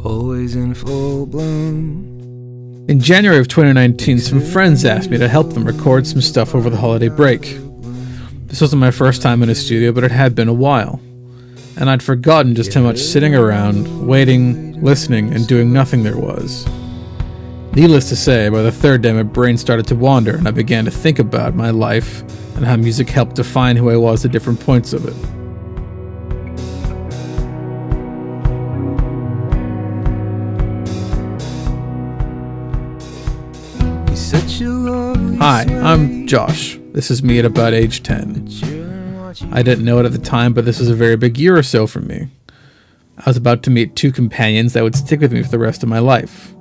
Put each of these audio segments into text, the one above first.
always in full bloom. In January of 2019, some friends asked me to help them record some stuff over the holiday break. This wasn't my first time in a studio, but it had been a while. And I'd forgotten just how much sitting around, waiting, listening, and doing nothing there was. Needless to say, by the third day my brain started to wander and I began to think about my life and how music helped define who I was at different points of it. Hi, I'm Josh. This is me at about age 10. I didn't know it at the time, but this was a very big year or so for me. I was about to meet two companions that would stick with me for the rest of my life.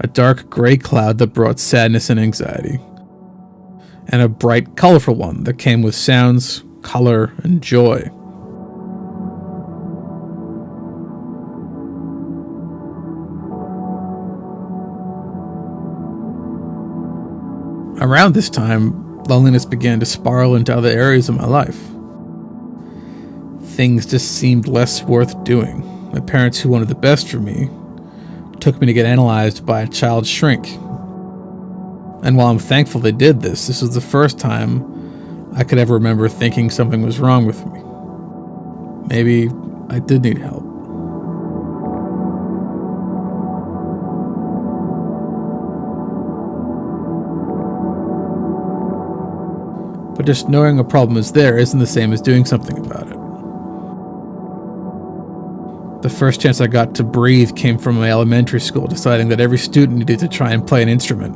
A dark gray cloud that brought sadness and anxiety, and a bright, colorful one that came with sounds, color, and joy. Around this time, loneliness began to spiral into other areas of my life. Things just seemed less worth doing. My parents, who wanted the best for me, took me to get analyzed by a child shrink. And while I'm thankful they did this, this was the first time I could ever remember thinking something was wrong with me. Maybe I did need help. But just knowing a problem is there isn't the same as doing something about it. The first chance I got to breathe came from my elementary school, deciding that every student needed to try and play an instrument.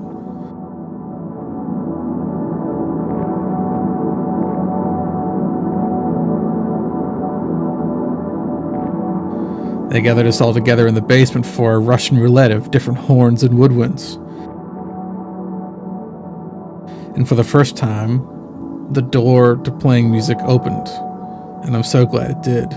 They gathered us all together in the basement for a Russian roulette of different horns and woodwinds. And for the first time, the door to playing music opened, and I'm so glad it did.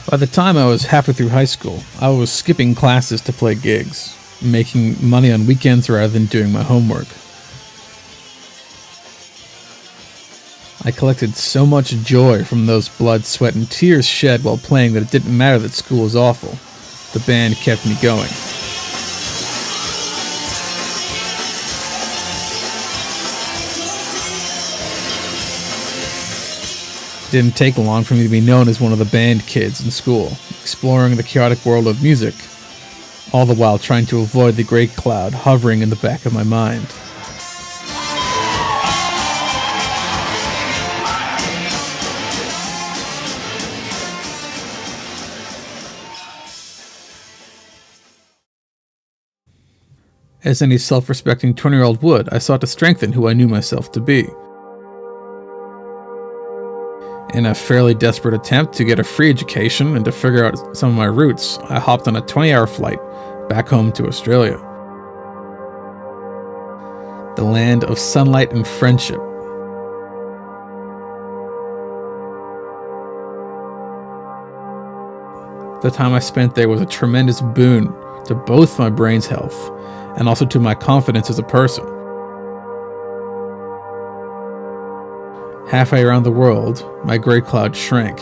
By the time I was halfway through high school, I was skipping classes to play gigs, making money on weekends rather than doing my homework. I collected so much joy from those blood, sweat, and tears shed while playing that it didn't matter that school was awful. The band kept me going. It didn't take long for me to be known as one of the band kids in school, exploring the chaotic world of music, all the while trying to avoid the gray cloud hovering in the back of my mind. As any self-respecting 20-year-old would, I sought to strengthen who I knew myself to be. In a fairly desperate attempt to get a free education and to figure out some of my roots, I hopped on a 20-hour flight back home to Australia. The land of sunlight and friendship. The time I spent there was a tremendous boon to both my brain's health and also to my confidence as a person. Halfway around the world, my gray cloud shrank.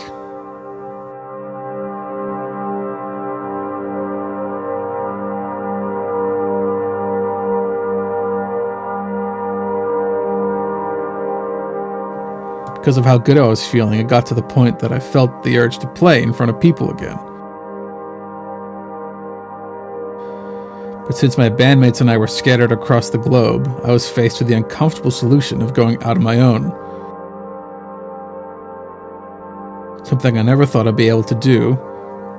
Because of how good I was feeling, it got to the point that I felt the urge to play in front of people again. But since my bandmates and I were scattered across the globe, I was faced with the uncomfortable solution of going out on my own. Something I never thought I'd be able to do,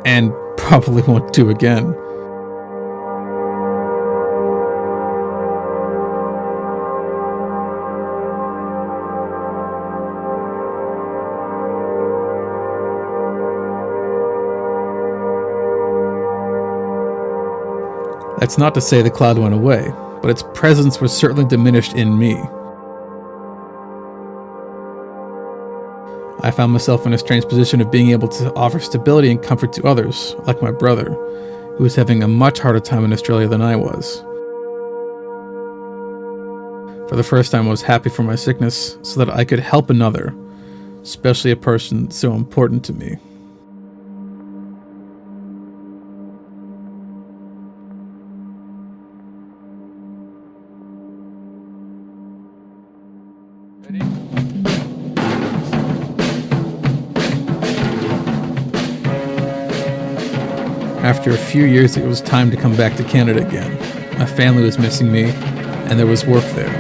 and probably won't do again. That's not to say the cloud went away, but its presence was certainly diminished in me. I found myself in a strange position of being able to offer stability and comfort to others, like my brother, who was having a much harder time in Australia than I was. For the first time, I was happy for my sickness so that I could help another, especially a person so important to me. After a few years, it was time to come back to Canada again. My family was missing me, and there was work there.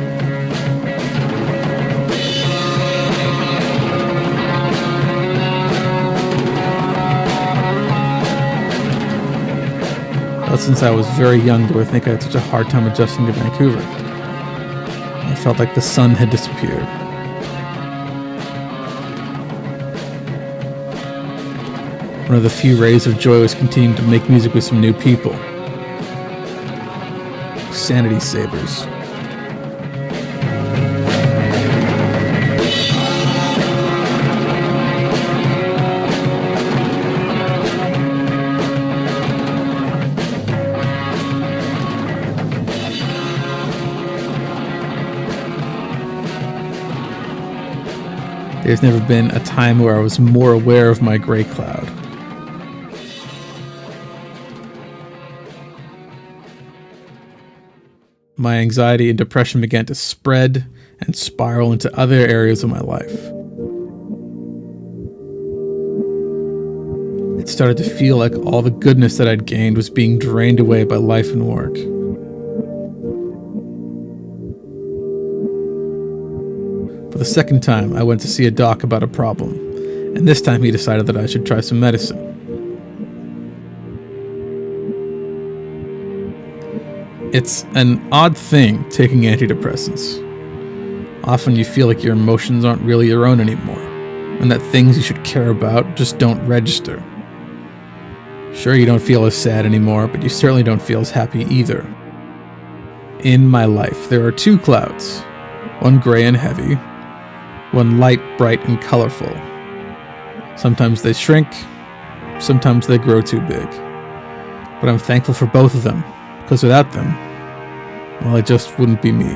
But since I was very young, do I think I had such a hard time adjusting to Vancouver? I felt like the sun had disappeared. One of the few rays of joy was continuing to make music with some new people. Sanity savers. There's never been a time where I was more aware of my gray cloud. My anxiety and depression began to spread and spiral into other areas of my life. It started to feel like all the goodness that I'd gained was being drained away by life and work. For the second time, I went to see a doc about a problem, and this time he decided that I should try some medicine. It's an odd thing taking antidepressants. Often you feel like your emotions aren't really your own anymore, and that things you should care about just don't register. Sure, you don't feel as sad anymore, but you certainly don't feel as happy either. In my life, there are two clouds, one gray and heavy, one light, bright, and colorful. Sometimes they shrink, sometimes they grow too big. But I'm thankful for both of them, because without them, well, I just wouldn't be me.